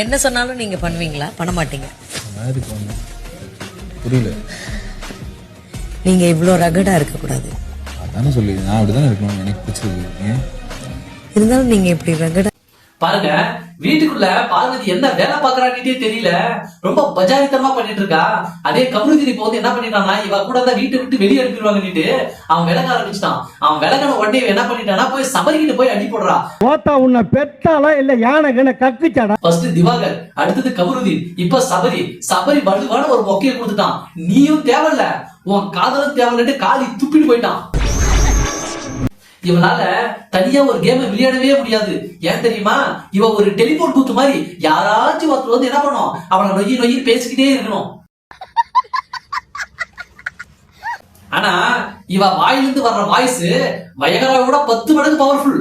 என்ன சொன்னாலும் நீங்க பண்ணுவீங்களா? பண்ண மாட்டீங்க. புரியல. நீங்க இவ்ளோ ரகடா இருக்க கூடாது. அதானே சொல்லி நான் அப்படிதான் இருக்கணும், எனக்கு பிடிச்சிருக்கு. இருந்தாலும் நீங்க இப்படி ரகடா பாருங்க, வீட்டுக்குள்ள பார்வதி என்ன வேலை பாக்குறான்னே தெரியல, ரொம்ப பஜாரித்தனமா பண்ணிட்டு இருக்கா. அதே கமருதீன் இப்ப வந்து என்ன பண்ணிட்டான்னா, இவ கூட தான் வீட்டை விட்டு வெளியே அனுப்பிடுவாங்கன்னுட்டு அவன் விலக ஆரம்பிச்சிட்டான். அவன் விலகன உடனே என்ன பண்ணிட்டானா, போய் சபரிக்கிட்டு போய் அடி போடுறா. ஓத்தா உன்னை பெத்தாலா இல்ல யானை கக்குச்சாடா. ஃபர்ஸ்ட் திவாகர், அடுத்தது கமருதீன், இப்ப சபரி வலுவான ஒரு மொக்கையை கொடுத்துட்டான். நீயும் தேவையில்ல, உன் காதலும் தேவையில்லைட்டு காலி துப்பிட்டு போயிட்டான். இவனால தனியா ஒரு கேம் விளையாடவே முடியாது. ஏன் தெரியுமா? இவ ஒரு டெலிபோன் பூத்து மாதிரி, யாராச்சும் ஒருத்தர் வந்து என்ன பண்ணும், அவனை நொய்யி பேசிக்கிட்டே இருக்கணும். ஆனா இவ வாயிலிருந்து வர்ற வாய்ஸ் வயகராவோட 10 மடங்கு பவர்ஃபுல்.